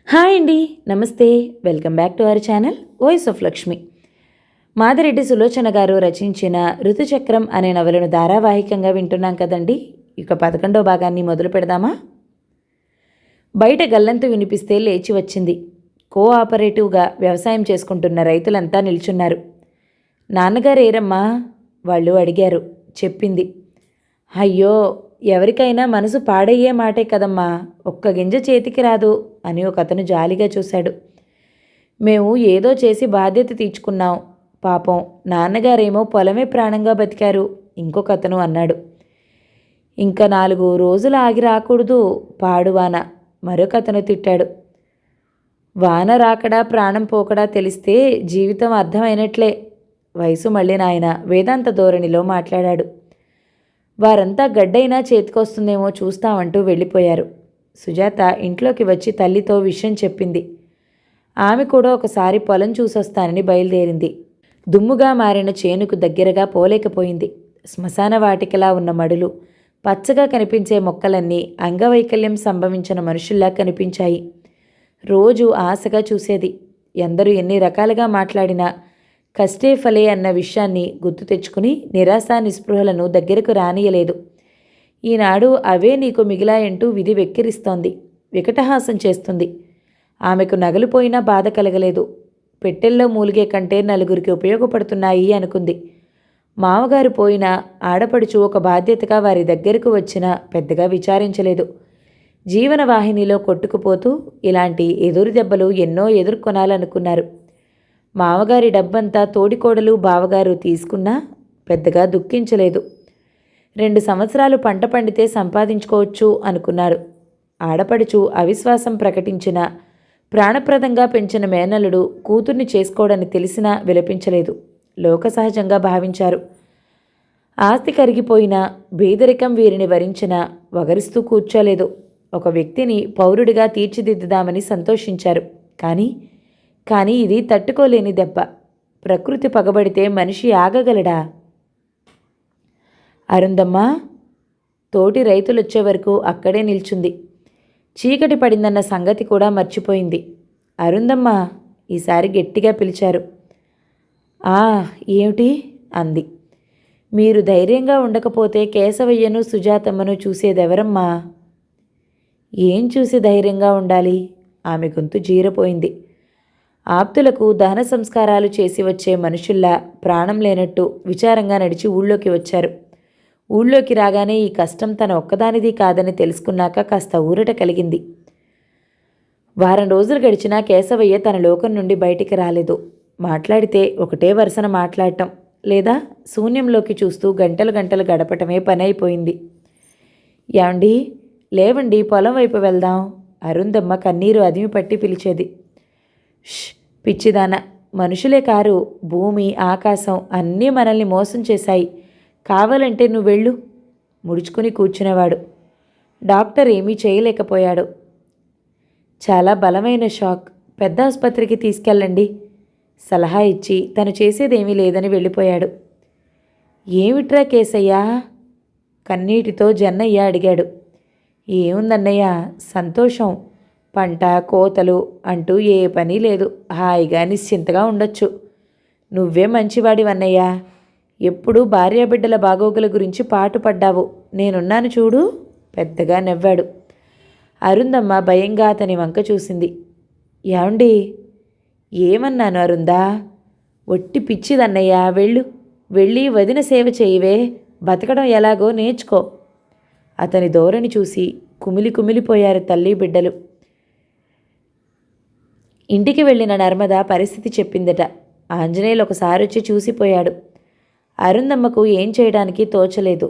Hi అండి. నమస్తే. Welcome back to our channel voice of Lakshmi. Madireddy Sulochana గారు రచించిన ఋతుచక్రం అనే నవలను ధారావాహికంగా వింటున్నాం కదండి. ఇక 11వ భాగాన్ని మొదలు పెడదామా? బయట గల్లంతు వినిపిస్తే లేచి వచ్చింది. కోఆపరేటివ్గా వ్యవసాయం చేసుకుంటున్న రైతులంతా నిల్చున్నారు. నాన్నగారు ఏరమ్మా వాళ్ళు అడిగారు. చెప్పింది. అయ్యో, ఎవరికైనా మనసు పాడయ్యే మాటే కదమ్మా, ఒక్క గింజ చేతికి రాదు అని ఒక అతను జాలిగా చూశాడు. మేము ఏదో చేసి బాధ్యత తీర్చుకున్నాం, పాపం నాన్నగారేమో పొలమే ప్రాణంగా బతికారు ఇంకొక అతను అన్నాడు. ఇంకా 4 రోజులు ఆగి రాకూడదు పాడువాన, మరొక అతను తిట్టాడు. వాన రాకడా ప్రాణం పోకడా తెలిస్తే జీవితం అర్థమైనట్లే. వయసు మళ్ళీ నాయన వేదాంత ధోరణిలో మాట్లాడాడు. వారంతా గడ్డైనా చేతికొస్తుందేమో చూస్తామంటూ వెళ్ళిపోయారు. సుజాత ఇంట్లోకి వచ్చి తల్లితో విషయం చెప్పింది. ఆమె కూడా ఒకసారి పొలం చూసొస్తానని బయలుదేరింది. దుమ్ముగా మారిన చేనుకు దగ్గరగా పోలేకపోయింది. శ్మశాన వాటికలా ఉన్న మడులు, పచ్చగా కనిపించే మొక్కలన్నీ అంగవైకల్యం సంభవించిన మనుషుల్లా కనిపించాయి. రోజు ఆశగా చూసేది. ఎందరూ ఎన్ని రకాలుగా మాట్లాడినా కష్టే ఫలే అన్న విషయాన్ని గుర్తు తెచ్చుకుని నిరాశ నిస్పృహలను దగ్గరకు రానియలేదు. ఈనాడు అవే నీకు మిగిలాయంటూ విధి వెక్కిరిస్తోంది, వికటహాసం చేస్తుంది. ఆమెకు నగలిపోయినా బాధ కలగలేదు. పెట్టెల్లో మూలిగే కంటే నలుగురికి ఉపయోగపడుతున్నాయి అనుకుంది. మామగారు పోయినా ఆడపడుచు ఒక బాధ్యతగా వారి దగ్గరకు వచ్చినా పెద్దగా విచారించలేదు. జీవనవాహినిలో కొట్టుకుపోతూ ఇలాంటి ఎదురు దెబ్బలు ఎన్నో ఎదుర్కొనాలనుకున్నారు. మామగారి డబ్బంతా తోడికోడలు బావగారు తీసుకున్నా పెద్దగా దుఃఖించలేదు. 2 సంవత్సరాలు పంట పండితే సంపాదించుకోవచ్చు అనుకున్నారు. ఆడపడుచు అవిశ్వాసం ప్రకటించిన ప్రాణప్రదంగా పెంచిన మేనల్లుడు కూతుర్ని చేసుకోవడని తెలిసినా విలపించలేదు. లోకసహజంగా భావించారు. ఆస్తి కరిగిపోయినా బీదరికం వీరిని వరించినా వగరిస్తూ కూర్చోలేదు. ఒక వ్యక్తిని పౌరుడిగా తీర్చిదిద్దుదామని సంతోషించారు. కానీ ఇది తట్టుకోలేని దెబ్బ. ప్రకృతి పగబడితే మనిషి ఆగగలడా? అరుందమ్మ తోటి రైతులొచ్చే వరకు అక్కడే నిల్చుంది. చీకటి పడిందన్న సంగతి కూడా మర్చిపోయింది. అరుందమ్మ ఈసారి గట్టిగా పిలిచారు. ఏమిటి అంది. మీరు ధైర్యంగా ఉండకపోతే కేశవయ్యను సుజాతమ్మను చూసేదెవరమ్మా? ఏం చూసి ధైర్యంగా ఉండాలి? ఆమె గొంతు జీరపోయింది. ఆప్తులకు దహన సంస్కారాలు చేసి వచ్చే మనుషుల్లా ప్రాణం లేనట్టు విచారంగా నడిచి ఊళ్ళోకి వచ్చారు. ఊళ్ళోకి రాగానే ఈ కష్టం తన ఒక్కదానిది కాదని తెలుసుకున్నాక కాస్త ఊరట కలిగింది. వారం రోజులు గడిచినా కేశవయ్య తన లోకం నుండి బయటికి రాలేదు. మాట్లాడితే ఒకటే వరుసన మాట్లాడటం, లేదా శూన్యంలోకి చూస్తూ గంటలు గంటలు గడపటమే పని అయిపోయింది. యాండి లేవండి, పొలం వైపు వెళ్దాం. అరుందమ్మ కన్నీరు అదిమి పట్టి పిలిచేది. పిచ్చిదాన, మనుషులే కారు, భూమి ఆకాశం అన్నీ మనల్ని మోసం చేశాయి. కావాలంటే నువ్వెళ్ళు. ముడుచుకుని కూర్చునేవాడు. డాక్టర్ ఏమీ చేయలేకపోయాడు. చాలా బలమైన షాక్, పెద్ద ఆసుపత్రికి తీసుకెళ్ళండి సలహా ఇచ్చి తను చేసేదేమీ లేదని వెళ్ళిపోయాడు. ఏమిట్రా కేసయ్యా? కన్నీటితో జన్నయ్య అడిగాడు. ఏముందన్నయ్య, సంతోషం, పంట కోతలు అంటూ ఏ పని లేదు, హాయిగా నిశ్చింతగా ఉండొచ్చు. నువ్వే మంచివాడివన్నయ్యా, ఎప్పుడూ భార్యాబిడ్డల బాగోగుల గురించి పాటుపడ్డావు, నేనున్నాను చూడు. పెద్దగా నవ్వాడు. అరుందమ్మ భయంగా అతని వంక చూసింది. యాండి? ఏమన్నాను అరుందా? ఒట్టి పిచ్చిదన్నయ్యా, వెళ్ళి వదిన సేవ చేయవే, బతకడం ఎలాగో నేర్చుకో. అతని ధోరణి చూసి కుమిలిపోయారు తల్లి బిడ్డలు. ఇంటికి వెళ్ళిన నర్మద పరిస్థితి చెప్పిందట. ఆంజనేయులు ఒకసారి వచ్చి చూసిపోయాడు. అరుందమ్మకు ఏం చేయడానికి తోచలేదు.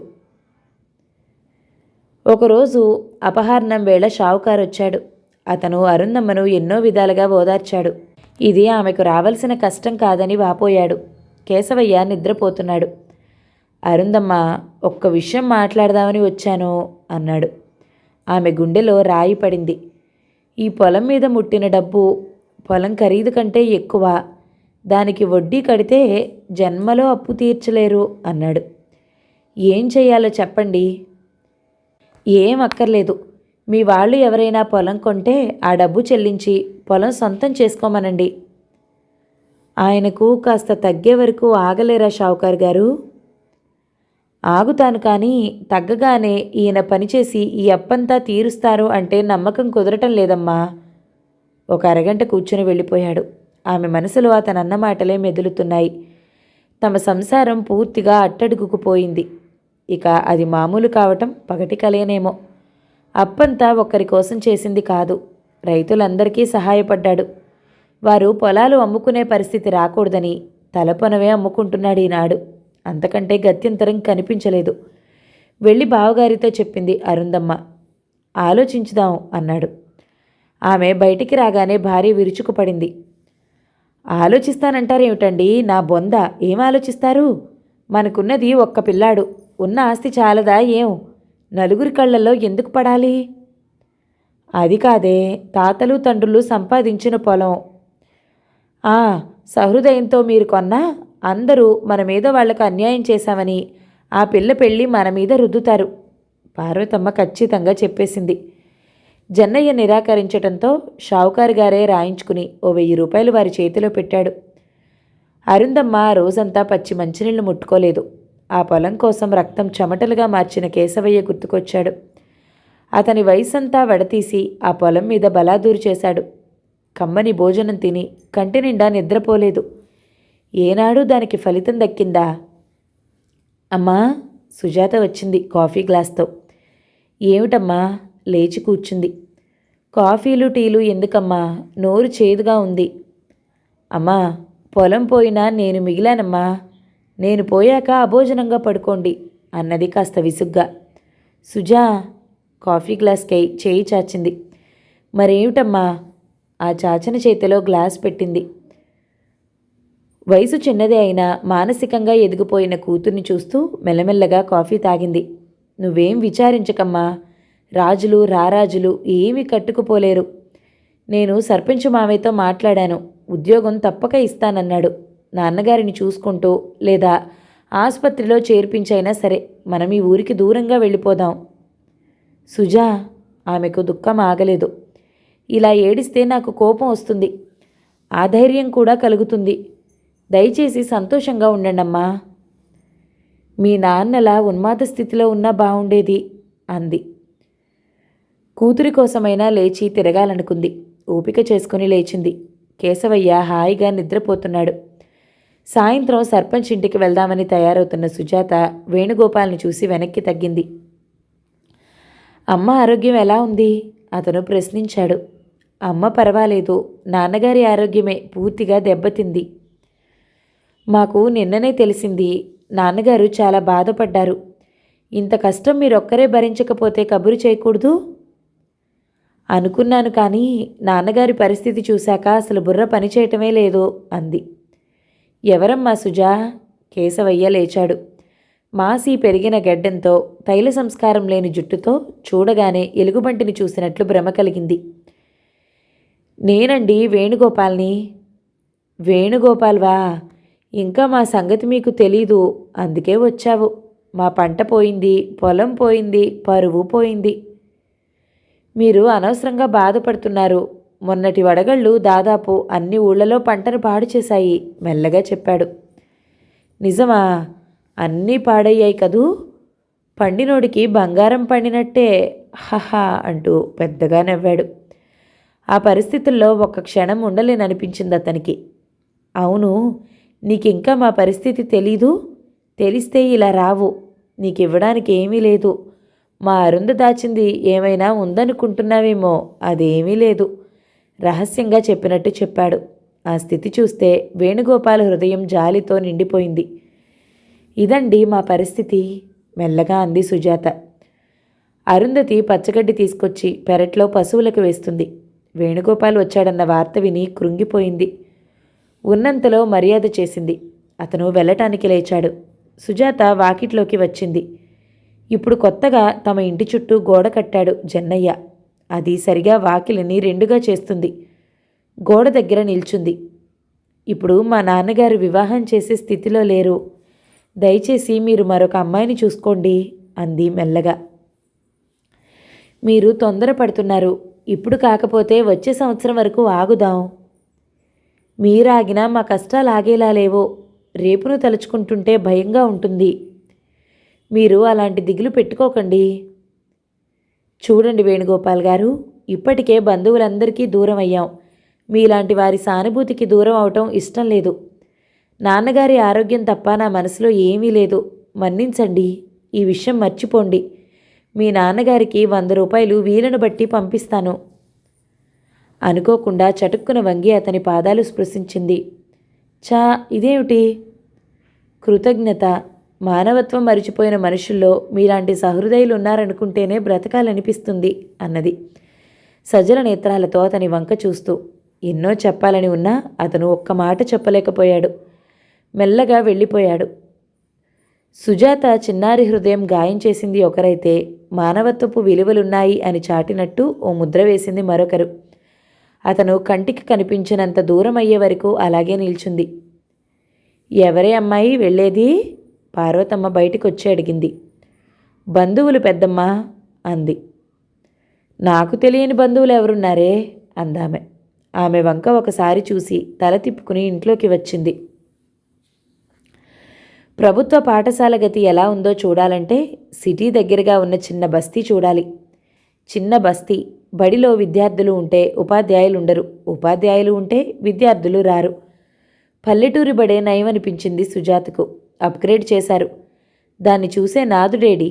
ఒకరోజు అపహార్నం వేళ షావుకారు వచ్చాడు. అతను అరుందమ్మను ఎన్నో విధాలుగా ఓదార్చాడు. ఇది ఆమెకు రావలసిన కష్టం కాదని వాపోయాడు. కేశవయ్య నిద్రపోతున్నాడు. అరుందమ్మ, ఒక్క విషయం మాట్లాడదామని వచ్చాను అన్నాడు. ఆమె గుండెలో రాయి పడింది. ఈ పొలం మీద ముట్టిన డబ్బు పొలం ఖరీదు కంటే ఎక్కువ, దానికి వడ్డీ కడితే జన్మలో అప్పు తీర్చలేరు అన్నాడు. ఏం చెయ్యాలో చెప్పండి. ఏం అక్కర్లేదు, మీ వాళ్ళు ఎవరైనా పొలం కొంటే ఆ డబ్బు చెల్లించి పొలం సొంతం చేసుకోమనండి. ఆయనకు కాస్త తగ్గే వరకు ఆగలేరా షావుకారు గారు? ఆగుతాను, కానీ తగ్గగానే ఈయన పనిచేసి ఈ అప్పంతా తీరుస్తారు అంటే నమ్మకం కుదరటం లేదమ్మా. ఒక అరగంట కూర్చుని వెళ్ళిపోయాడు. ఆమె మనసులో అతనన్న మాటలే మెదులుతున్నాయి. తమ సంసారం పూర్తిగా అట్టడుగుకు పోయింది. ఇక అది మామూలు కావటం పగటి కలేనేమో. అప్పంతా ఒక్కరి కోసం చేసింది కాదు, రైతులందరికీ సహాయపడ్డాడు. వారు పొలాలు అమ్ముకునే పరిస్థితి రాకూడదని తలపొనవే అమ్ముకుంటున్నాడు ఈనాడు. అంతకంటే గత్యంతరం కనిపించలేదు. వెళ్ళి బావగారితో చెప్పింది అరుందమ్మ. ఆలోచించుదాం అన్నాడు. ఆమె బయటికి రాగానే భార్య విరుచుకుపడింది. ఆలోచిస్తానంటారేమిటండి, నా బొంద, ఏం ఆలోచిస్తారు? మనకున్నది ఒక్క పిల్లాడు, ఉన్న ఆస్తి చాలదా ఏం? నలుగురి కళ్ళల్లో ఎందుకు పడాలి? అది కాదే, తాతలు తండ్రులు సంపాదించిన పొలం. సహృదయంతో మీరు కొన్నా అందరూ మన మీద వాళ్లకు అన్యాయం చేశామని ఆ పిల్ల పెళ్ళి మన మీద రుద్దుతారు. పార్వతమ్మ ఖచ్చితంగా చెప్పేసింది. జన్నయ్య నిరాకరించటంతో షావుకారు గారే రాయించుకుని ఓ 1000 రూపాయలు వారి చేతిలో పెట్టాడు. అరుందమ్మ రోజంతా పచ్చి మంచినీళ్లు ముట్టుకోలేదు. ఆ పొలం కోసం రక్తం చెమటలుగా మార్చిన కేశవయ్య గుర్తుకొచ్చాడు. అతని వయసంతా వడతీసి ఆ పొలం మీద బలాదూరు చేశాడు. కమ్మని భోజనం తిని కంటి నిండా నిద్రపోలేదు. ఏనాడు దానికి ఫలితం దక్కిందా? అమ్మా, సుజాత వచ్చింది కాఫీ గ్లాస్తో. ఏమిటమ్మా? లేచి కూర్చుంది. కాఫీలు టీలు ఎందుకమ్మా, నోరు చేదుగా ఉంది. అమ్మా, పొలం పోయినా నేను మిగిలానమ్మా, నేను పోయాక అభోజనంగా పడుకోండి అన్నది కాస్త విసుగ్గా. సుజా కాఫీ గ్లాస్కై చేయి చాచింది. మరేమిటమ్మా? ఆ చాచిన చేతిలో గ్లాస్ పెట్టింది. వయసు చిన్నదే అయినా మానసికంగా ఎదిగిపోయిన కూతుర్ని చూస్తూ మెల్లమెల్లగా కాఫీ తాగింది. నువ్వేం విచారించకమ్మా, రాజులు రారాజులు ఏమీ కట్టుకుపోలేరు. నేను సర్పంచ్ మావయ్యతో మాట్లాడాను, ఉద్యోగం తప్పక ఇస్తానన్నాడు. నాన్నగారిని చూసుకుంటూ లేదా ఆసుపత్రిలో చేర్పించైనా సరే మనం ఈ ఊరికి దూరంగా వెళ్ళిపోదాం. సుజా, ఆమెకు దుఃఖం ఆగలేదు. ఇలా ఏడిస్తే నాకు కోపం వస్తుంది, ఆధైర్యం కూడా కలుగుతుంది. దయచేసి సంతోషంగా ఉండండమ్మా. మీ నాన్నలా ఉన్మాద స్థితిలో ఉన్నా బాగుండేది అంది. కూతురి కోసమైనా లేచి తిరగాలనుకుంది. ఓపిక చేసుకుని లేచింది. కేశవయ్య హాయిగా నిద్రపోతున్నాడు. సాయంత్రం సర్పంచ్ ఇంటికి వెళ్దామని తయారవుతున్న సుజాత వేణుగోపాల్ని చూసి వెనక్కి తగ్గింది. అమ్మ ఆరోగ్యం ఎలా ఉంది? అతను ప్రశ్నించాడు. అమ్మ పర్వాలేదు, నాన్నగారి ఆరోగ్యమే పూర్తిగా దెబ్బతింది. మాకు నిన్ననే తెలిసింది. నాన్నగారు చాలా బాధపడ్డారు. ఇంత కష్టం మీరొక్కరే భరించకపోతే కబురు చేయకూడదు అనుకున్నాను, కానీ నాన్నగారి పరిస్థితి చూశాక అసలు బుర్ర పనిచేయటమే లేదు అంది. ఎవరమ్మా సుజా? కేశవయ్య లేచాడు. మాసి పెరిగిన గెడ్డంతో తైల సంస్కారం లేని జుట్టుతో చూడగానే ఎలుగుబంటిని చూసినట్లు భ్రమ కలిగింది. నేనండి, వేణుగోపాల్ని. వేణుగోపాల్వా? ఇంకా మా సంగతి మీకు తెలీదు, అందుకే వచ్చావు. మా పంట పోయింది, పొలం పోయింది, పరువు పోయింది. మీరు అనవసరంగా బాధపడుతున్నారు. మొన్నటి వడగళ్ళు దాదాపు అన్ని ఊళ్ళలో పంటను పాడు చేశాయి మెల్లగా చెప్పాడు. నిజమా? అన్నీ పాడయ్యాయి కదూ? పండినోడికి బంగారం పండినట్టే హహా అంటూ పెద్దగా నవ్వాడు. ఆ పరిస్థితుల్లో ఒక్క క్షణం ఉండలేననిపించింది అతనికి. అవును, నీకింకా మా పరిస్థితి తెలీదు. తెలిస్తే ఇలా రావు. నీకివ్వడానికి ఏమీ లేదు. మా అరుంధ దాచింది ఏమైనా ఉందనుకుంటున్నావేమో, అదేమీ లేదు రహస్యంగా చెప్పినట్టు చెప్పాడు. ఆ స్థితి చూస్తే వేణుగోపాల హృదయం జాలితో నిండిపోయింది. ఇదండి మా పరిస్థితి మెల్లగా అంది సుజాత. అరుంధతి పచ్చగడ్డి తీసుకొచ్చి పెరట్లో పశువులకు వేస్తుంది. వేణుగోపాల్ వచ్చాడన్న వార్త విని కృంగిపోయింది. ఉన్నంతలో మర్యాద చేసింది. అతను వెళ్ళటానికి లేచాడు. సుజాత వాకిట్లోకి వచ్చింది. ఇప్పుడు కొత్తగా తమ ఇంటి చుట్టూ గోడ కట్టాడు జన్నయ్య. అది సరిగా వాకిలిని రెండుగా చేస్తుంది. గోడ దగ్గర నిల్చుంది. ఇప్పుడు మా నాన్నగారు వివాహం చేసే స్థితిలో లేరు. దయచేసి మీరు మరొక అమ్మాయిని చూసుకోండి అంది మెల్లగా. మీరు తొందరపడుతున్నారు. ఇప్పుడు కాకపోతే వచ్చే సంవత్సరం వరకు ఆగుదాం. మీరాగినా మా కష్టాలు ఆగేలా లేవో. రేపును తలుచుకుంటుంటే భయంగా ఉంటుంది. మీరు అలాంటి దిగులు పెట్టుకోకండి. చూడండి వేణుగోపాల్ గారు, ఇప్పటికే బంధువులందరికీ దూరం అయ్యాం. మీలాంటి వారి సానుభూతికి దూరం అవటం ఇష్టం లేదు. నాన్నగారి ఆరోగ్యం తప్ప నా మనసులో ఏమీ లేదు. మన్నించండి. ఈ విషయం మర్చిపోండి. మీ నాన్నగారికి 100 రూపాయలు వీలును బట్టి పంపిస్తాను. అనుకోకుండా చటుక్కున వంగి అతని పాదాలు స్పృశించింది. చా, ఇదేమిటి? కృతజ్ఞత. మానవత్వం మరిచిపోయిన మనుషుల్లో మీలాంటి సహృదయులు ఉన్నారనుకుంటేనే బ్రతకాలనిపిస్తుంది అన్నది సజల నేత్రాలతో అతని వంక చూస్తూ. ఎన్నో చెప్పాలని ఉన్నా అతను ఒక్క మాట చెప్పలేకపోయాడు. మెల్లగా వెళ్ళిపోయాడు. సుజాత చిన్నారి హృదయం గాయం చేసింది ఒకరైతే, మానవత్వపు విలువలున్నాయి అని చాటినట్టు ఓ ముద్ర వేసింది మరొకరు. అతను కంటికి కనిపించినంత దూరం అయ్యే వరకు అలాగే నిల్చుంది. ఎవరే అమ్మాయి వెళ్ళేది? పార్వతమ్మ బయటికొచ్చి అడిగింది. బంధువులు పెద్దమ్మ అంది. నాకు తెలియని బంధువులు ఎవరున్నారే అందామె. ఆమె వంక ఒకసారి చూసి తల తిప్పుకుని ఇంట్లోకి వచ్చింది. ప్రభుత్వ పాఠశాల గతి ఎలా ఉందో చూడాలంటే సిటీ దగ్గరగా ఉన్న చిన్న బస్తీ చూడాలి. చిన్న బస్తీ. బడిలో విద్యార్థులు ఉంటే ఉపాధ్యాయులు ఉండరు, ఉపాధ్యాయులు ఉంటే విద్యార్థులు రారు. పల్లెటూరి బడే నయమనిపించింది సుజాతకు. అప్గ్రేడ్ చేశారు. దాన్ని చూసే నాదుడేడి?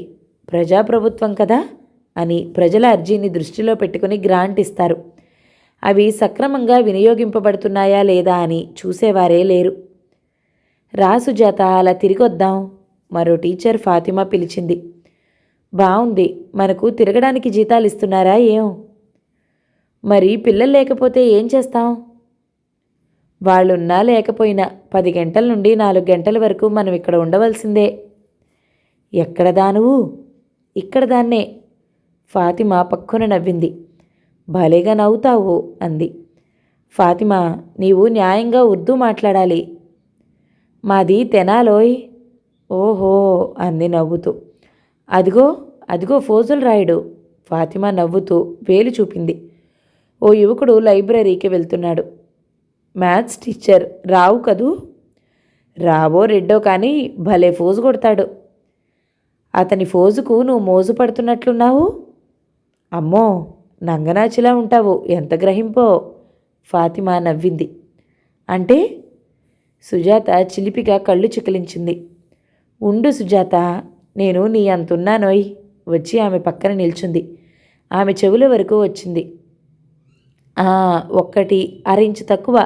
ప్రజాప్రభుత్వం కదా అని ప్రజల అర్జీని దృష్టిలో పెట్టుకుని గ్రాంట్ ఇస్తారు. అవి సక్రమంగా వినియోగింపబడుతున్నాయా లేదా అని చూసేవారే లేరు. రా సుజాత, అలా తిరిగొద్దాం. మరో టీచర్ ఫాతిమా పిలిచింది. బావుంది. మనకు తిరగడానికి జీతాలు ఇస్తున్నారా ఏం? మరి పిల్లలు లేకపోతే ఏం చేస్తాం? వాళ్ళున్నా లేకపోయినా 10 గంటల నుండి 4 గంటల వరకు మనం ఇక్కడ ఉండవలసిందే. ఎక్కడ దానువు? ఇక్కడ దాన్నే. ఫాతిమా పక్కున నవ్వింది. భలేగా నవ్వుతావు అంది. ఫాతిమా, నీవు న్యాయంగా ఉర్దూ మాట్లాడాలి. మాది తెనాలోయ్. ఓహో అంది నవ్వుతూ. అదిగో అదిగో ఫోజుల్ రాయుడు. ఫాతిమా నవ్వుతూ వేలు చూపింది. ఓ యువకుడు లైబ్రరీకి వెళ్తున్నాడు. మ్యాథ్స్ టీచర్ రావు కదూ? రావో రెడ్డో కానీ భలే ఫోజు కొడతాడు. అతని ఫోజుకు నువ్వు మోజు పడుతున్నట్లున్నావు. అమ్మో, నంగనాచిలా ఉంటావు. ఎంత గ్రహింపో. ఫాతిమా నవ్వింది. అంటే? సుజాత చిలిపిగా కళ్ళు చికిలించింది. ఉండు సుజాత, నేను నీ అంతున్నానోయ్. వచ్చి ఆమె పక్కన నిల్చుంది. ఆమె చెవుల వరకు వచ్చింది. 1 అర ఇంచు తక్కువ.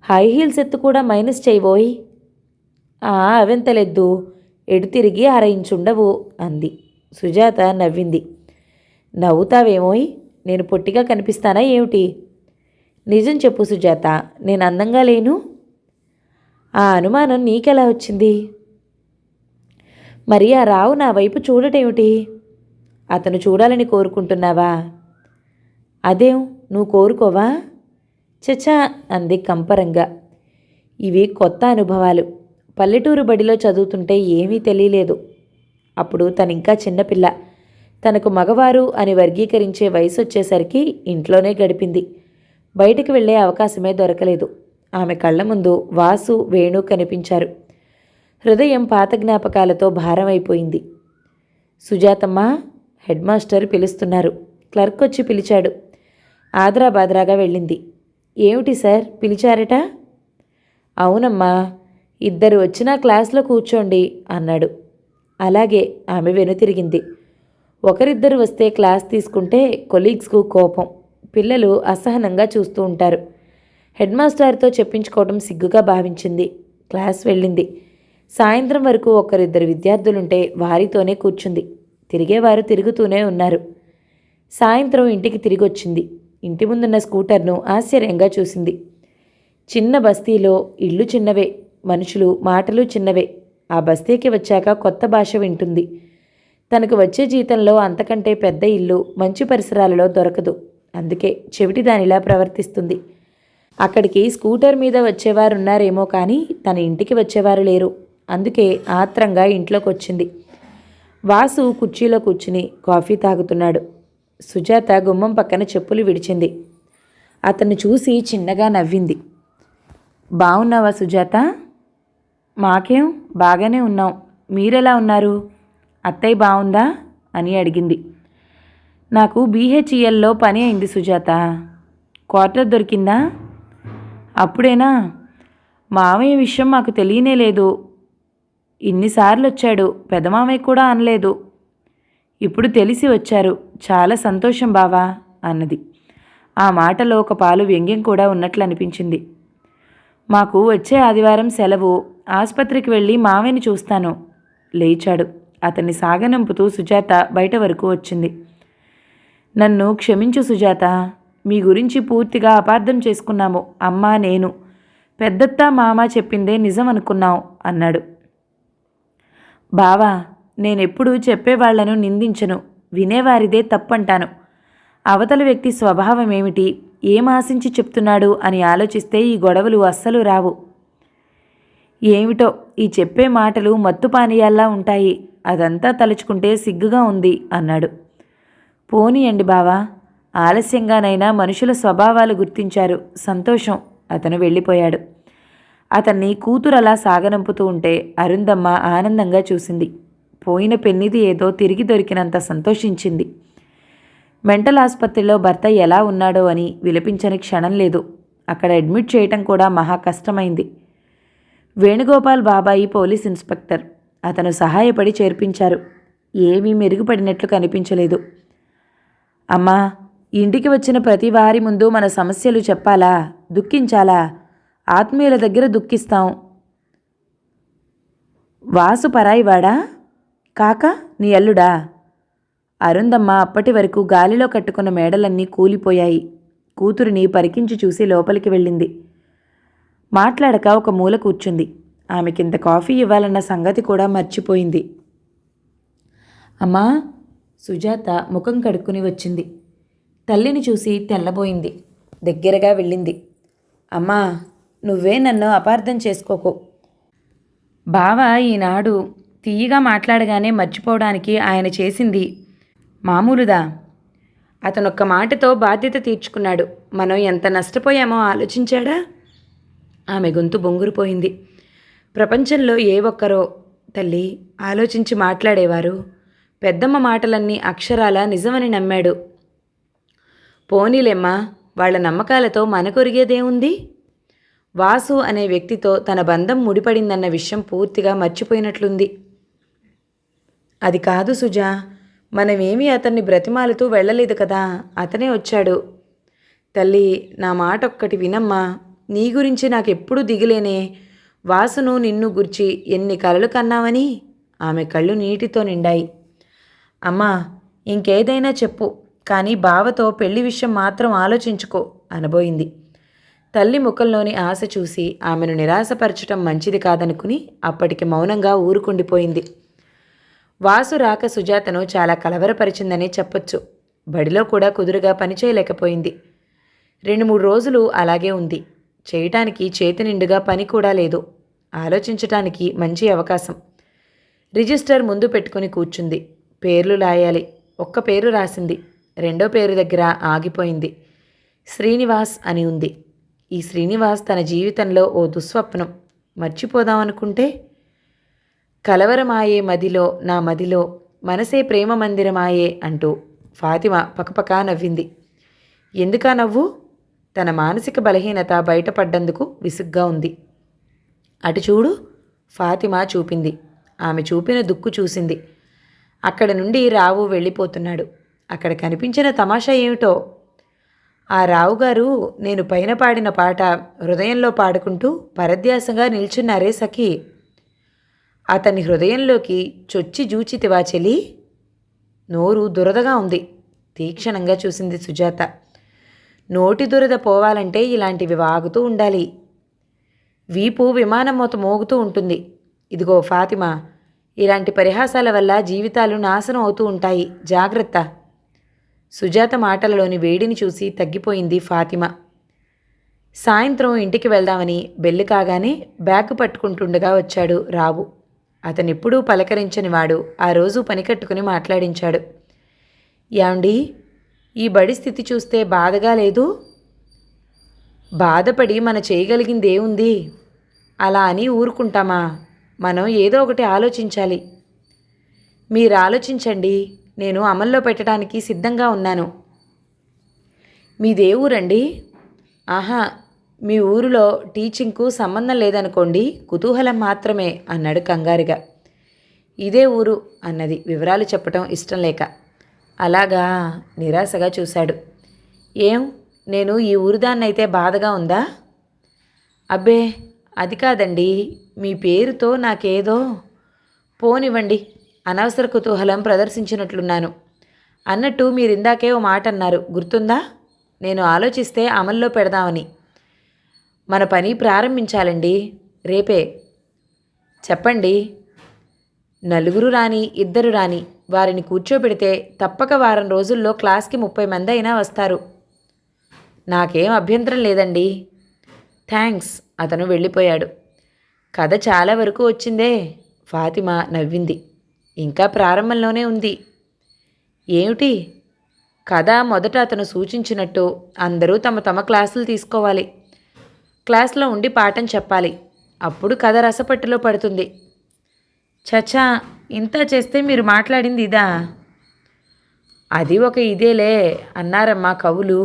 హై హీల్స్ ఎత్తు కూడా మైనస్ చేయబోయ్. అవెంతలెద్దు, ఎడు తిరిగి 1/2 ఇంచు ఉండవు అంది. సుజాత నవ్వింది. నవ్వుతావేమోయ్, నేను పొట్టిగా కనిపిస్తానా ఏమిటి? నిజం చెప్పు సుజాత, నేను అందంగా లేను? ఆ అనుమానం నీకెలా వచ్చింది? మరి ఆ రావు నా వైపు చూడటేమిటి? అతను చూడాలని కోరుకుంటున్నావా? అదేం, నువ్వు కోరుకోవా? చచా అంది కంపరంగా. ఇవి కొత్త అనుభవాలు. పల్లెటూరు బడిలో చదువుతుంటే ఏమీ తెలియలేదు. అప్పుడు తనింకా చిన్నపిల్ల. తనకు మగవారు అని వర్గీకరించే వయసు వచ్చేసరికి ఇంట్లోనే గడిపింది. బయటికి వెళ్ళే అవకాశమే దొరకలేదు. ఆమె కళ్ళ ముందు వాసు, వేణు కనిపించారు. హృదయం పాత జ్ఞాపకాలతో భారమైపోయింది. సుజాతమ్మ, హెడ్ మాస్టర్ పిలుస్తున్నారు. క్లర్క్ వచ్చి పిలిచాడు. ఆదరాబాదరాగా వెళ్ళింది. ఏమిటి సార్ పిలిచారట? అవునమ్మా, 2 వచ్చినా క్లాస్లో కూర్చోండి అన్నాడు. అలాగే. ఆమె వెనుతిరిగింది. 1-2 వస్తే క్లాస్ తీసుకుంటే కొలీగ్స్కు కోపం. పిల్లలు అసహనంగా చూస్తూ ఉంటారు. హెడ్ మాస్టర్తో చెప్పించుకోవడం సిగ్గుగా భావించింది. క్లాస్ వెళ్ళింది. సాయంత్రం వరకు 1-2 విద్యార్థులుంటే వారితోనే కూర్చుంది. తిరిగేవారు తిరుగుతూనే ఉన్నారు. సాయంత్రం ఇంటికి తిరిగొచ్చింది. ఇంటి ముందున్న స్కూటర్ను ఆశ్చర్యంగా చూసింది. చిన్న బస్తీలో ఇళ్ళు చిన్నవే, మనుషులు మాటలు చిన్నవే. ఆ బస్తీకి వచ్చాక కొత్త భాష వింటుంది. తనకు వచ్చే జీతంలో అంతకంటే పెద్ద ఇల్లు మంచి పరిసరాలలో దొరకదు. అందుకే చెవిటిదానిలా ప్రవర్తిస్తుంది. అక్కడికి స్కూటర్ మీద వచ్చేవారున్నారేమో కానీ తన ఇంటికి వచ్చేవారు లేరు. అందుకే ఆత్రంగా ఇంట్లోకి వచ్చింది. వాసు కుర్చీలో కూర్చుని కాఫీ తాగుతున్నాడు. సుజాత గుమ్మం పక్కన చెప్పులు విడిచింది. అతన్ని చూసి చిన్నగా నవ్వింది. బాగున్నావా సుజాత? మాకేం బాగానే ఉన్నాం, మీరెలా ఉన్నారు? అత్తయ్య బాగుందా అని అడిగింది. నాకు BHELలో పని అయింది సుజాత. క్వార్టర్ దొరికిందా? అప్పుడేనా? మామయ్య విషయం మాకు తెలియనే లేదు. ఇన్నిసార్లు వచ్చాడు, పెదమామయ్య కూడా అనలేదు. ఇప్పుడు తెలిసి వచ్చారు, చాలా సంతోషం బావా అన్నది. ఆ మాటలో ఒక పాలు వ్యంగ్యం కూడా ఉన్నట్లు అనిపించింది. మాకు వచ్చే ఆదివారం సెలవు, ఆసుపత్రికి వెళ్ళి మామయ్యని చూస్తాను. లేచాడు. అతన్ని సాగనంపుతూ సుజాత బయట వరకు వచ్చింది. నన్ను క్షమించు సుజాత, మీ గురించి పూర్తిగా అపార్థం చేసుకున్నాము. అమ్మ నేను పెద్దత్త మామ చెప్పిందే నిజం అనుకున్నాం అన్నాడు. బావా, నేనెప్పుడూ చెప్పేవాళ్లను నిందించను, వినేవారిదే తప్పంటాను. అవతల వ్యక్తి స్వభావం ఏమిటి, ఏం ఆశించి చెప్తున్నాడు అని ఆలోచిస్తే ఈ గొడవలు అస్సలు రావు. ఏమిటో ఈ చెప్పే మాటలు మత్తు పానీయాల్లా ఉంటాయి, అదంతా తలుచుకుంటే సిగ్గుగా ఉంది అన్నాడు. పోనీయండి బావా, ఆలస్యంగానైనా మనుషుల స్వభావాలు గుర్తించారు, సంతోషం. అతను వెళ్ళిపోయాడు. అతన్ని కూతురలా సాగనంపుతూ ఉంటే అరుంధమ్మ ఆనందంగా చూసింది. పోయిన పెన్నిది ఏదో తిరిగి దొరికినంత సంతోషించింది. మెంటల్ ఆసుపత్రిలో భర్త ఎలా ఉన్నాడో అని విలపించని క్షణం లేదు. అక్కడ అడ్మిట్ చేయటం కూడా మహా కష్టమైంది. వేణుగోపాల్ బాబాయి పోలీస్ ఇన్స్పెక్టర్. అతను సహాయపడి చేర్పించారు. ఏమీ మెరుగుపడినట్లు కనిపించలేదు. అమ్మా, ఇంటికి వచ్చిన ప్రతి వారి ముందు మన సమస్యలు చెప్పాలా, దుఃఖించాలా? ఆత్మీయుల దగ్గర దుఃఖిస్తాం. వాసు పరాయివాడా? కాక నీ అల్లుడా? అరుంధమ్మ అప్పటి వరకు గాలిలో కట్టుకున్న మేడలన్నీ కూలిపోయాయి. కూతురిని పరికించి చూసి లోపలికి వెళ్ళింది. మాట్లాడక ఒక మూల కూర్చుంది. ఆమెకింత కాఫీ ఇవ్వాలన్న సంగతి కూడా మర్చిపోయింది. అమ్మా, సుజాత ముఖం కడుక్కుని వచ్చింది. తల్లిని చూసి తెల్లబోయింది. దగ్గరగా వెళ్ళింది. అమ్మా, నువ్వే నన్ను అపార్థం చేసుకోకు. బావ ఈనాడు తీయగా మాట్లాడగానే మర్చిపోవడానికి ఆయన చేసింది మామూలుదా? అతనొక్క మాటతో బాధ్యత తీర్చుకున్నాడు. మనం ఎంత నష్టపోయామో ఆలోచించాడా? ఆమె గొంతు బొంగురుపోయింది. ప్రపంచంలో ఏ ఒక్కరో తల్లి ఆలోచించి మాట్లాడేవారు. పెద్దమ్మ మాటలన్నీ అక్షరాల నిజమని నమ్మాడు. పోనీలెమ్మా, వాళ్ల నమ్మకాలతో మనకొరిగేదేముంది? వాసు అనే వ్యక్తితో తన బంధం ముడిపడిందన్న విషయం పూర్తిగా మర్చిపోయినట్లుంది. అది కాదు సుజా, మనమేమీ అతన్ని బ్రతిమాలుతూ వెళ్ళలేదు కదా, అతనే వచ్చాడు. తల్లి, నా మాట ఒక్కటి వినమ్మా. నీ గురించి నాకెప్పుడూ దిగులేనే. వాసును నిన్ను గుర్చి ఎన్ని కలలు కన్నావని. ఆమె కళ్ళు నీటితో నిండాయి. అమ్మా, ఇంకేదైనా చెప్పు, కానీ బావతో పెళ్లి విషయం మాత్రం ఆలోచించుకో అనబోయింది. తల్లి ముఖంలోని ఆశ చూసి ఆమెను నిరాశపరచటం మంచిది కాదనుకుని అప్పటికి మౌనంగా ఊరుకుండిపోయింది. వాసు రాక సుజాతను చాలా కలవరపరిచిందనే చెప్పొచ్చు. బడిలో కూడా కుదురుగా పనిచేయలేకపోయింది. 2-3 రోజులు అలాగే ఉంది. చేయటానికి చేతి నిండుగా పని కూడా లేదు. ఆలోచించటానికి మంచి అవకాశం. రిజిస్టర్ ముందు పెట్టుకుని కూర్చుంది. పేర్లు రాయాలి. ఒక్క పేరు రాసింది. రెండో పేరు దగ్గర ఆగిపోయింది. శ్రీనివాస్ అని ఉంది. ఈ శ్రీనివాస్ తన జీవితంలో ఓ దుస్వప్నం. మర్చిపోదామనుకుంటే కలవరమాయే మదిలో నా మదిలో మనసే ప్రేమ మందిరమాయే అంటూ ఫాతిమా పకపకా నవ్వింది. ఎందుకా నవ్వు? తన మానసిక బలహీనత బయటపడ్డందుకు విసుగ్గా ఉంది. అటు చూడు, ఫాతిమా చూపింది. ఆమె చూపిన దుక్కు చూసింది. అక్కడ నుండి రావు వెళ్ళిపోతున్నాడు. అక్కడ కనిపించిన తమాషా ఏమిటో, ఆ రావుగారు నేను పైన పాడిన పాట హృదయంలో పాడుకుంటూ పరధ్యాసంగా నిల్చున్నారే సఖీ. అతని హృదయంలోకి చొచ్చి జూచితివా చెలి? నోరు దురదగా ఉంది. తీక్షణంగా చూసింది సుజాత. నోటి దురద పోవాలంటే ఇలాంటివి వాగుతూ ఉండాలి. వీపు విమానం మోత మోగుతూ ఉంటుంది. ఇదిగో ఫాతిమా, ఇలాంటి పరిహాసాల వల్ల జీవితాలు నాశనం అవుతూ ఉంటాయి, జాగ్రత్త. సుజాత మాటలలోని వేడిని చూసి తగ్గిపోయింది ఫాతిమా. సాయంత్రం ఇంటికి వెళ్దామని బెల్లు కాగానే బ్యాగ్ పట్టుకుంటుండగా వచ్చాడు రావు. అతనెప్పుడూ పలకరించనివాడు ఆ రోజు పని కట్టుకుని మాట్లాడించాడు. యాండి, ఈ బడి స్థితి చూస్తే బాధగా లేదు? బాధపడి మన చేయగలిగిందేముంది? అలా అని ఊరుకుంటామా? మనం ఏదో ఒకటి ఆలోచించాలి. మీరు ఆలోచించండి, నేను అమల్లో పెట్టడానికి సిద్ధంగా ఉన్నాను. మీదే ఊరండి? ఆహా, మీ ఊరిలో టీచింగ్కు సంబంధం లేదనుకోండి, కుతూహలం మాత్రమే అన్నాడు కంగారుగా. ఇదే ఊరు అన్నది వివరాలు చెప్పటం ఇష్టం లేక. అలాగా, నిరాశగా చూశాడు. ఏం, నేను ఈ ఊరిదాన్నైతే బాధగా ఉందా? అబ్బే, అది కాదండి, మీ పేరుతో నాకేదో. పోనివ్వండి, అనవసర కుతూహలం ప్రదర్శించినట్లున్నాను. అన్నట్టు మీరిందాకే ఓ మాట అన్నారు, గుర్తుందా? నేను ఆలోచిస్తే అమల్లో పెడదామని. మన పని ప్రారంభించాలండి, రేపే. చెప్పండి. నలుగురు రాని, ఇద్దరు రాని, వారిని కూర్చోబెడితే తప్పక వారం రోజుల్లో క్లాస్కి 30 మంది అయినా వస్తారు. నాకేం అభ్యంతరం లేదండి. థ్యాంక్స్. అతను వెళ్ళిపోయాడు. కథ చాలా వరకు వచ్చిందే. ఫాతిమా నవ్వింది. ఇంకా ప్రారంభంలోనే ఉంది. ఏమిటి? కథ మొదట అతను సూచించినట్టు అందరూ తమ తమ క్లాసులు తీసుకోవాలి. క్లాస్లో ఉండి పాఠం చెప్పాలి. అప్పుడు కథ రసపట్టులో పడుతుంది. చచా, ఇంత చేస్తే మీరు మాట్లాడింది ఇదా? అది ఒక ఇదేలే అన్నారమ్మా కవులు.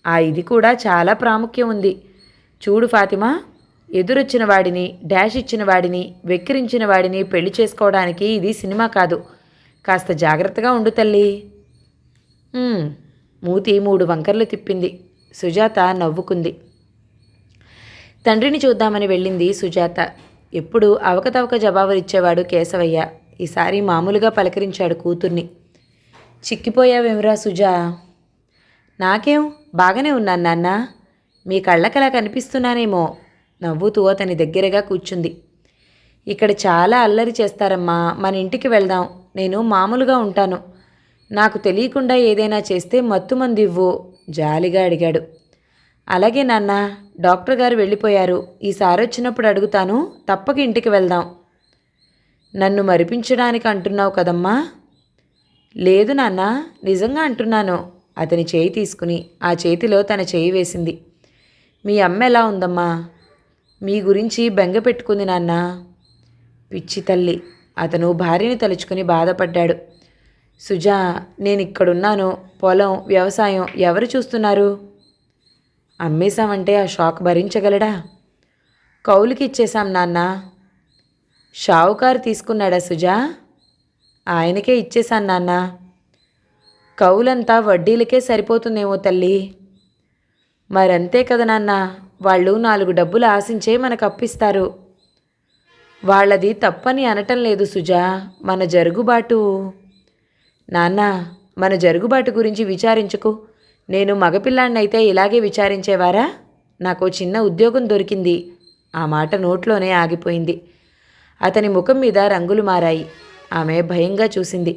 ఆ ఇది కూడా చాలా ప్రాముఖ్యం ఉంది. చూడు ఫాతిమా, ఎదురొచ్చిన వాడిని, డాష్ ఇచ్చిన వాడిని, వెక్కిరించిన వాడిని పెళ్లి చేసుకోవడానికి ఇది సినిమా కాదు. కాస్త జాగ్రత్తగా ఉండు తల్లి. మూతి 3 వంకర్లు తిప్పింది. సుజాత నవ్వుకుంది. తండ్రిని చూద్దామని వెళ్ళింది సుజాత. ఎప్పుడు అవకతవక జవాబులిచ్చేవాడు కేశవయ్య. ఈసారి మామూలుగా పలకరించాడు కూతుర్ని. చిక్కిపోయావేమిరా సుజా? నాకేం, బాగానే ఉన్నాను నాన్న. మీ కళ్ళకలా కనిపిస్తున్నానేమో. నవ్వుతూ అతని దగ్గరగా కూర్చుంది. ఇక్కడ చాలా అల్లరి చేస్తారమ్మా, మన ఇంటికి వెళ్దాం. నేను మామూలుగా ఉంటాను. నాకు తెలియకుండా ఏదైనా చేస్తే మత్తుమందు ఇవ్వు, జాలిగా అడిగాడు. అలాగే నాన్న, డాక్టర్ గారు వెళ్ళిపోయారు. ఈసారి వచ్చినప్పుడు అడుగుతాను. తప్పక ఇంటికి వెళ్దాం. నన్ను మరిపించడానికి అంటున్నావు కదమ్మా? లేదు నాన్న, నిజంగా అంటున్నాను. అతని చేయి తీసుకుని ఆ చేతిలో తన చేయి వేసింది. మీ అమ్మ ఎలా ఉందమ్మా? మీ గురించి బెంగ పెట్టుకుంది నాన్న. పిచ్చి తల్లి. అతను భార్యని తలుచుకుని బాధపడ్డాడు. సుజా, నేనిక్కడున్నాను. పొలం, వ్యవసాయం ఎవరు చూస్తున్నారు? అమ్మేశామంటే ఆ షాక్ భరించగలడా? కౌలుకి ఇచ్చేశాం నాన్న. షావుకారు తీసుకున్నాడా సుజా? ఆయనకే ఇచ్చేశాను నాన్న. కౌలంతా వడ్డీలకే సరిపోతుందేమో తల్లి. మరంతే కదా నాన్న, వాళ్ళు 4 డబ్బులు ఆశించే మనకు అప్పిస్తారు. వాళ్ళది తప్పని అనటం లేదు సుజా, మన జరుగుబాటు. నాన్న, మన జరుగుబాటు గురించి విచారించుకు. నేను మగపిల్లాన్నైతే ఇలాగే విచారించేవారా? నాకు చిన్న ఉద్యోగం దొరికింది. ఆ మాట నోట్లోనే ఆగిపోయింది. అతని ముఖం మీద రంగులు మారాయి. ఆమె భయంగా చూసింది.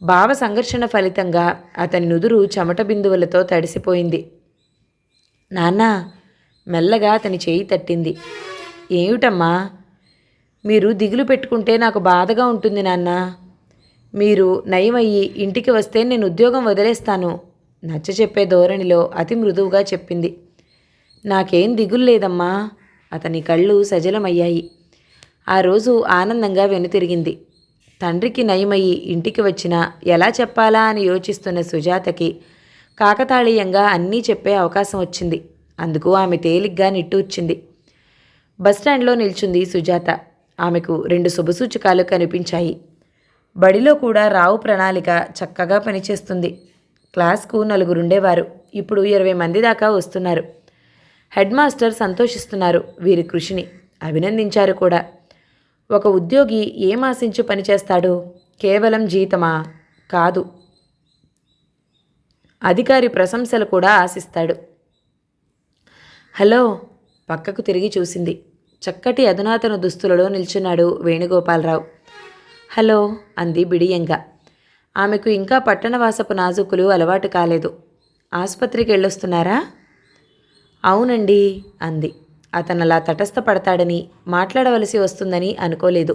భావ సంఘర్షణ ఫలితంగా అతని నుదురు చెమట బిందువులతో తడిసిపోయింది. నాన్న, మెల్లగా అతని చేయి తట్టింది. ఏమిటమ్మా? మీరు దిగులు పెట్టుకుంటే నాకు బాధగా ఉంటుంది నాన్న. మీరు నయమయ్యి ఇంటికి వస్తే నేను ఉద్యోగం వదిలేస్తాను. నచ్చ చెప్పే ధోరణిలో అతి మృదువుగా చెప్పింది. నాకేం దిగులు లేదమ్మా. అతని కళ్ళు సజలమయ్యాయి. ఆ రోజు ఆనందంగా వెనుతిరిగింది. తండ్రికి నయమయ్యి ఇంటికి వచ్చినా ఎలా చెప్పాలా అని యోచిస్తున్న సుజాతకి కాకతాళీయంగా అన్నీ చెప్పే అవకాశం వచ్చింది. అందుకు ఆమె తేలిగ్గా నిట్టూర్చింది. బస్టాండ్లో నిల్చుంది సుజాత. ఆమెకు 2 శుభసూచకాలు కనిపించాయి. బడిలో కూడా రావు ప్రణాళిక చక్కగా పనిచేస్తుంది. క్లాస్కు 4 ఉండేవారు, ఇప్పుడు 20 మంది దాకా వస్తున్నారు. హెడ్ మాస్టర్ సంతోషిస్తున్నారు వీరి కృషిని, అభినందించారు కూడా. ఒక ఉద్యోగి ఏం ఆశించి పనిచేస్తాడు? కేవలం జీతమా? కాదు, అధికారి ప్రశంసలు కూడా ఆశిస్తాడు. హలో. పక్కకు తిరిగి చూసింది. చక్కటి అధునాతన దుస్తులలో నిల్చున్నాడు వేణుగోపాలరావు. హలో అంది బిడియంగా. ఆమెకు ఇంకా పట్టణవాసపు నాజుకులు అలవాటు కాలేదు. ఆసుపత్రికి వెళ్ళొస్తున్నారా? అవునండి అంది. అతను అలా తటస్థపడతాడని, మాట్లాడవలసి వస్తుందని అనుకోలేదు.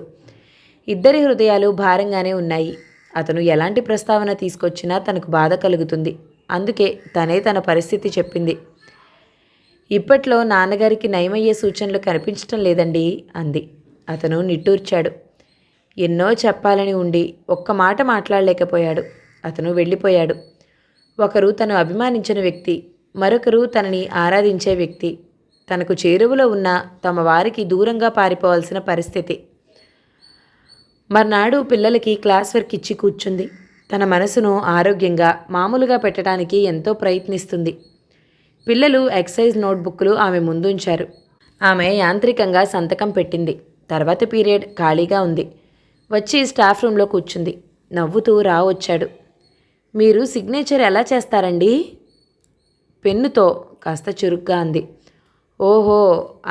ఇద్దరి హృదయాలు భారంగానే ఉన్నాయి. అతను ఎలాంటి ప్రస్తావన తీసుకొచ్చినా తనకు బాధ కలుగుతుంది. అందుకే తనే తన పరిస్థితి చెప్పింది. ఇప్పట్లో నాన్నగారికి నయమయ్యే సూచనలు కనిపించటం లేదండి అంది. అతను నిట్టూర్చాడు. ఎన్నో చెప్పాలని ఉండి ఒక్క మాట మాట్లాడలేకపోయాడు. అతను వెళ్ళిపోయాడు. ఒకరు తను అభిమానించిన వ్యక్తి, మరొకరు తనని ఆరాధించే వ్యక్తి తనకు చేరువలో ఉన్న తమ వారికి దూరంగా పారిపోవాల్సిన పరిస్థితి. మర్నాడు పిల్లలకి క్లాస్ వర్క్ ఇచ్చి కూర్చుంది. తన మనసును ఆరోగ్యంగా మామూలుగా పెట్టడానికి ఎంతో ప్రయత్నిస్తుంది. పిల్లలు ఎక్సైజ్ నోట్బుక్లు ఆమె ముందుంచారు. ఆమె యాంత్రికంగా సంతకం పెట్టింది. తర్వాత పీరియడ్ ఖాళీగా ఉంది. వచ్చి స్టాఫ్ రూమ్లో కూర్చుంది. నవ్వుతూ రావు వచ్చాడు. మీరు సిగ్నేచర్ ఎలా చేస్తారండి? పెన్నుతో కాస్త చురుగ్గా అంది. ఓహో,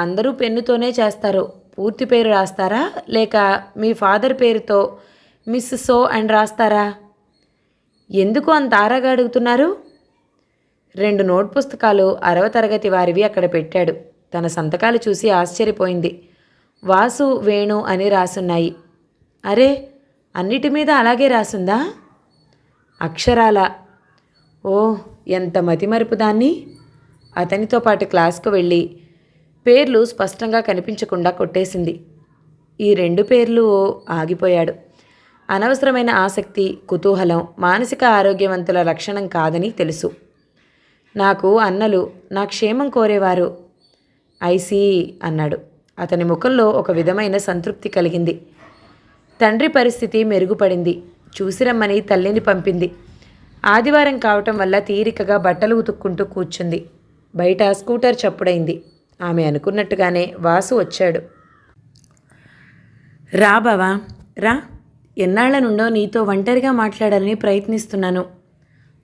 అందరూ పెన్నుతోనే చేస్తారు. పూర్తి పేరు రాస్తారా, లేక మీ ఫాదర్ పేరుతో మిస్ సో అండ్ రాస్తారా? ఎందుకు అంత ఆరాగా అడుగుతున్నారు? 2 నోట్ పుస్తకాలు 6వ తరగతి వారివి అక్కడ పెట్టాడు. తన సంతకాలు చూసి ఆశ్చర్యపోయింది. వాసు, వేణు అని రాసున్నాయి. అరే, అన్నిటి మీద అలాగే రాసుందా? అక్షరాల. ఓ, ఎంత మతిమరుపు దాన్ని! అతనితో పాటు క్లాస్కు వెళ్ళి పేర్లు స్పష్టంగా కనిపించకుండా కొట్టేసింది. ఈ 2 పేర్లు ఆగిపోయాడు. అనవసరమైన ఆసక్తి, కుతూహలం మానసిక ఆరోగ్యవంతుల లక్షణం కాదని తెలుసు. నాకు అన్నలు, నా క్షేమం కోరేవారు. ఐసీ అన్నాడు. అతని ముఖంలో ఒక విధమైన సంతృప్తి కలిగింది. తండ్రి పరిస్థితి మెరుగుపడింది. చూసిరమ్మని తల్లిని పంపింది. ఆదివారం కావటం వల్ల తీరికగా బట్టలు ఉతుక్కుంటూ కూర్చుంది. బయట స్కూటర్ చప్పుడైంది. ఆమె అనుకున్నట్టుగానే వాసు వచ్చాడు. రా బావా, రా. ఎన్నాళ్ల నుండో నీతో ఒంటరిగా మాట్లాడాలని ప్రయత్నిస్తున్నాను.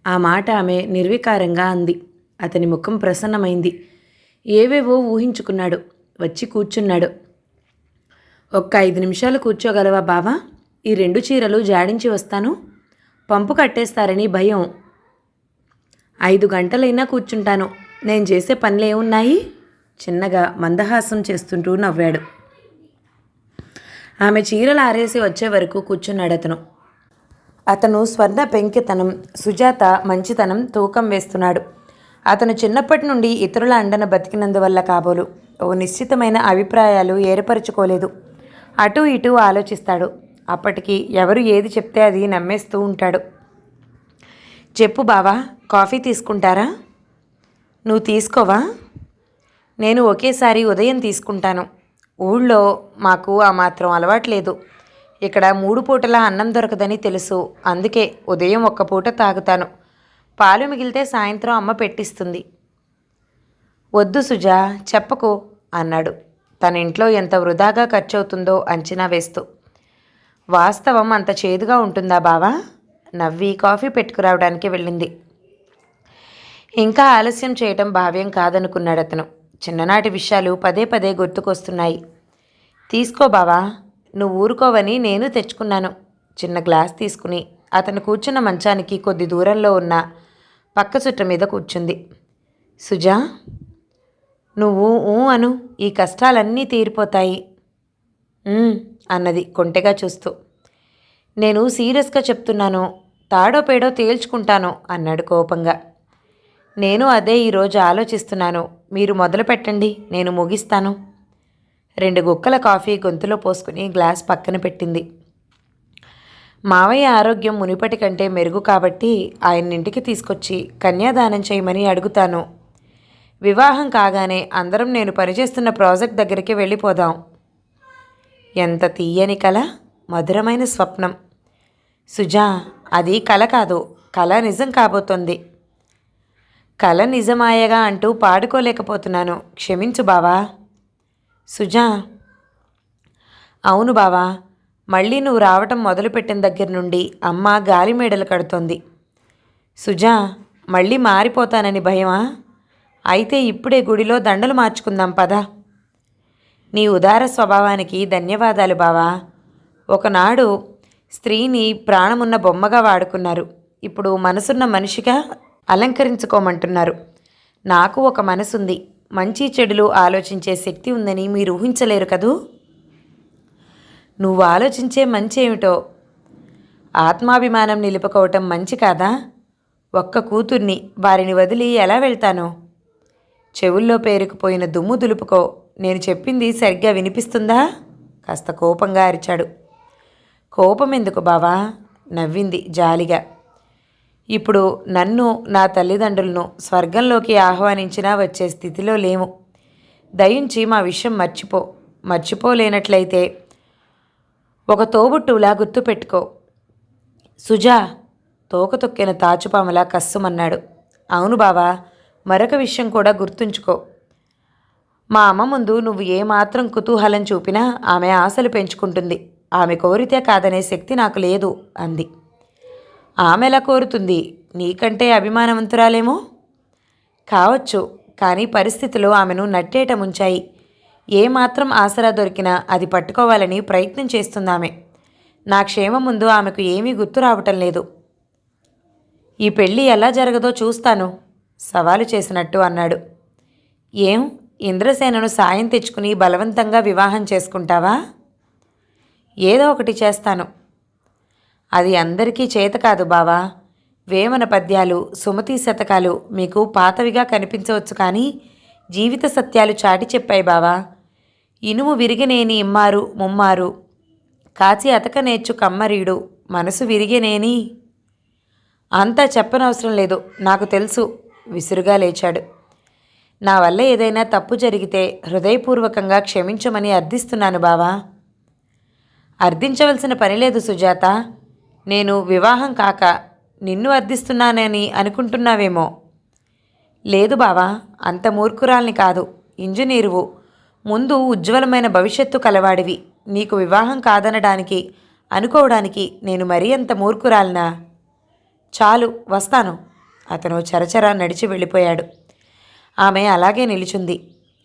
ఆ మాట ఆమె నిర్వికారంగా అంది. అతని ముఖం ప్రసన్నమైంది. ఏవేవో ఊహించుకున్నాడు. వచ్చి కూర్చున్నాడు. ఒక్క 5 నిమిషాలు కూర్చోగలవా బావా? ఈ 2 చీరలు జాడించి వస్తాను. పంపు కట్టేస్తారని భయం. 5 గంటలైనా కూర్చుంటాను. నేను చేసే పనులేమున్నాయి? చిన్నగా మందహాసం చేస్తుంటూ నవ్వాడు. ఆమె చీరలు ఆరేసి వచ్చే వరకు కూర్చున్నాడు. అతను స్వర్ణ పెంకితనం, సుజాత మంచితనం తూకం వేస్తున్నాడు. అతను చిన్నప్పటి నుండి ఇతరుల అండన బతికినందువల్ల కాబోలు ఓ నిశ్చితమైన అభిప్రాయాలు ఏర్పరచుకోలేదు. అటూ ఇటూ ఆలోచిస్తాడు. అప్పటికి ఎవరు ఏది చెప్తే అది నమ్మేస్తూ ఉంటాడు. చెప్పు బావా, కాఫీ తీసుకుంటారా? నువ్వు తీసుకోవా? నేను ఒకేసారి ఉదయం తీసుకుంటాను. ఊళ్ళో మాకు ఆ మాత్రం అలవాట్లేదు. ఇక్కడ 3 పూటల అన్నం దొరకదని తెలుసు. అందుకే ఉదయం 1 పూట తాగుతాను. పాలు మిగిలితే సాయంత్రం అమ్మ పెట్టిస్తుంది. వద్దు సుజా, చెప్పకు అన్నాడు. తన ఇంట్లో ఎంత వృధాగా ఖర్చవుతుందో అంచనా వేస్తూ. వాస్తవం అంత చేదుగా ఉంటుందా బావా? నవ్వి కాఫీ పెట్టుకురావడానికి వెళ్ళింది. ఇంకా ఆలస్యం చేయటం భావ్యం కాదనుకున్నాడు అతను. చిన్ననాటి విషయాలు పదే పదే గుర్తుకొస్తున్నాయి. తీసుకో బావా, నువ్వు ఊరుకోవని నేను తెచ్చుకున్నాను. చిన్న గ్లాస్ తీసుకుని అతను కూర్చున్న మంచానికి కొద్ది దూరంలో ఉన్న పక్క చుట్ట మీద కూర్చుంది. సుజా, నువ్వు అను, ఈ కష్టాలన్నీ తీరిపోతాయి అన్నది కొంటెగా చూస్తూ. నేను సీరియస్గా చెప్తున్నాను. తాడో పేడో తేల్చుకుంటాను అన్నాడు కోపంగా. నేను అదే ఈరోజు ఆలోచిస్తున్నాను. మీరు మొదలు పెట్టండి, నేను ముగిస్తాను. 2 గుక్కల కాఫీ గొంతులో పోసుకుని గ్లాస్ పక్కన పెట్టింది. మావయ్య ఆరోగ్యం మునిపటి కంటే మెరుగు కాబట్టి ఆయన్నింటికి తీసుకొచ్చి కన్యాదానం చేయమని అడుగుతాను. వివాహం కాగానే అందరం నేను పనిచేస్తున్న ప్రాజెక్ట్ దగ్గరికి వెళ్ళిపోదాం. ఎంత తీయని కల, మధురమైన స్వప్నం. సుజా, అది కల కాదు, కల నిజం కాబోతోంది. కల నిజమాయగా అంటూ పాడుకోలేకపోతున్నాను, క్షమించు బావా. సుజా, అవును బావా, మళ్ళీ నువ్వు రావటం మొదలుపెట్టిన దగ్గర నుండి అమ్మ గాలి మేడలు కడుతోంది. సుజా, మళ్ళీ మారిపోతానని భయమా? అయితే ఇప్పుడే గుడిలో దండలు మార్చుకుందాం పదా. నీ ఉదార స్వభావానికి ధన్యవాదాలు బావా. ఒకనాడు స్త్రీని ప్రాణమున్న బొమ్మగా వాడుకున్నారు. ఇప్పుడు మనసున్న మనిషిగా అలంకరించుకోమంటున్నారు. నాకు ఒక మనసుంది. మంచి చెడులు ఆలోచించే శక్తి ఉందని మీరు ఊహించలేరు కదూ. నువ్వు ఆలోచించే మంచి ఏమిటో. ఆత్మాభిమానం నిలుపుకోవటం మంచి కాదా? ఒక్క కూతుర్ని, వారిని వదిలి ఎలా వెళ్తాను? చెవుల్లో పేరుకుపోయిన దుమ్ము దులుపుకో. నేను చెప్పింది సరిగ్గా వినిపిస్తుందా? కాస్త కోపంగా అరిచాడు. కోపం ఎందుకు బావా? నవ్వింది జాలిగా. ఇప్పుడు నన్ను, నా తల్లిదండ్రులను స్వర్గంలోకి ఆహ్వానించినా వచ్చే స్థితిలో లేము. దయించి మా విషయం మర్చిపోలేనట్లయితే ఒక తోబుట్టువులా గుర్తుపెట్టుకో. సుజా తోక తొక్కిన తాచుపాములా కస్సుమన్నాడు. అవును బావా, మరొక విషయం కూడా గుర్తుంచుకో. మా అమ్మ ముందు నువ్వు ఏమాత్రం కుతూహలం చూపినా ఆమె ఆశలు పెంచుకుంటుంది. ఆమె కోరితే కాదనే శక్తి నాకు లేదు అంది. ఆమె ఎలా కోరుతుంది? నీకంటే అభిమానవంతురాలేమో కావచ్చు, కానీ పరిస్థితులు ఆమెను నట్టేట ముంచాయి. ఏమాత్రం ఆసరా దొరికినా అది పట్టుకోవాలని ప్రయత్నం చేస్తుందామె. నా క్షేమం ముందు ఆమెకు ఏమీ గుర్తు రావటం లేదు. ఈ పెళ్ళి ఎలా జరగదో చూస్తాను సవాలు చేసినట్టు అన్నాడు. ఏం, ఇంద్రసేనను సాయం తెచ్చుకుని బలవంతంగా వివాహం చేసుకుంటావా? ఏదో ఒకటి చేస్తాను. అది అందరికీ చేత కాదు బావా. వేమన పద్యాలు, సుమతి శతకాలు మీకు పాతవిగా కనిపించవచ్చు, కానీ జీవిత సత్యాలు చాటి చెప్పాయి బావా. ఇనుము విరిగినేని ఇమ్మారు ముమ్మారు, కాచి అతక నేర్చు కమ్మరీడు, మనసు విరిగినేని. అంతా చెప్పనవసరం లేదు, నాకు తెలుసు విసురుగా లేచాడు. నా వల్ల ఏదైనా తప్పు జరిగితే హృదయపూర్వకంగా క్షమించమని అర్థిస్తున్నాను బావా. అర్థించవలసిన పని లేదు సుజాత. నేను వివాహం కాక నిన్ను అర్థిస్తున్నానని అనుకుంటున్నావేమో. లేదు బావా, అంత మూర్ఖురాల్ని కాదు. ఇంజనీరువు, ముందు ఉజ్వలమైన భవిష్యత్తు కలవాడివి. నీకు వివాహం కాదనడానికి, అనుకోవడానికి నేను మరీ అంత మూర్ఖురాలినా? చాలు, వస్తాను. అతను చరచరా నడిచి వెళ్ళిపోయాడు. ఆమె అలాగే నిలిచింది.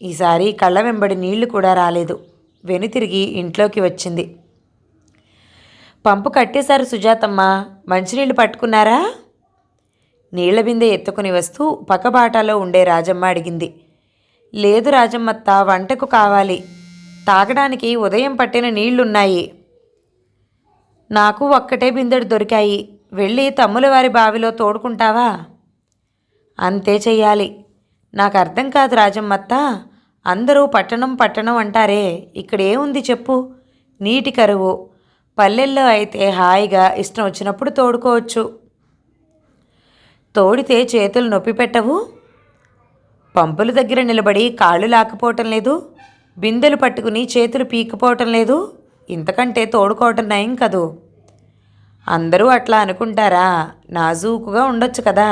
ఈసారి కళ్ళ వెంబడి నీళ్లు కూడా రాలేదు. వెనుతిరిగి ఇంట్లోకి వచ్చింది. పంపు కట్టేశారు సుజాతమ్మ, మంచినీళ్ళు పట్టుకున్నారా? నీళ్ల బిందె ఎత్తుకుని వస్తూ పక్కబాటాలో ఉండే రాజమ్మ అడిగింది. లేదు రాజమ్మత్త, వంటకు కావాలి. తాగడానికి ఉదయం పట్టిన నీళ్లున్నాయి. నాకు ఒక్కటే బిందెడు దొరికాయి. వెళ్ళి తమ్ములవారి బావిలో తోడుకుంటావా? అంతే చెయ్యాలి. నాకు అర్థం కాదు రాజమ్మత్త. అందరూ పట్టణం పట్టణం అంటారే, ఇక్కడేముంది చెప్పు? నీటి కరువు. పల్లెల్లో అయితే హాయిగా ఇష్టం వచ్చినప్పుడు తోడుకోవచ్చు. తోడితే చేతులు నొప్పి పెట్టవు? పంపుల దగ్గర నిలబడి కాళ్ళు లాక్కుపోవటం లేదు, బిందెలు పట్టుకుని చేతులు పీక్కుపోవటం లేదు. ఇంతకంటే తోడుకోవటం నయం కదూ. అందరూ అట్లా అనుకుంటారా? నాజూకుగా ఉండొచ్చు కదా.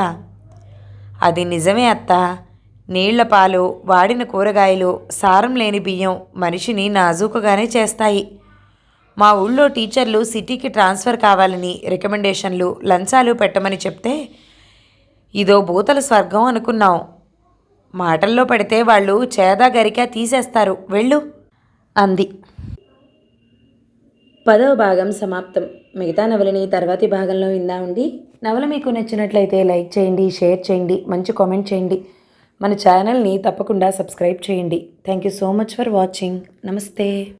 అది నిజమే అత్త. నీళ్ల పాలు, వాడిన కూరగాయలు, సారం లేని బియ్యం మనిషిని నాజూకుగానే చేస్తాయి. మా ఊళ్ళో టీచర్లు సిటీకి ట్రాన్స్ఫర్ కావాలని రికమెండేషన్లు, లంచాలు పెట్టమని చెప్తే ఇదో భూతల స్వర్గం అనుకున్నాం. మాటల్లో పడితే వాళ్ళు చేదా గరికా తీసేస్తారు. వెళ్ళు అంది. 10వ భాగం సమాప్తం. మిగతా నవలని తర్వాతి భాగంలో విందామండి. నవల మీకు నచ్చినట్లయితే లైక్ చేయండి, షేర్ చేయండి, మంచి కామెంట్ చేయండి. మన ఛానల్ని తప్పకుండా సబ్స్క్రైబ్ చేయండి. Thank you so much for watching. నమస్తే.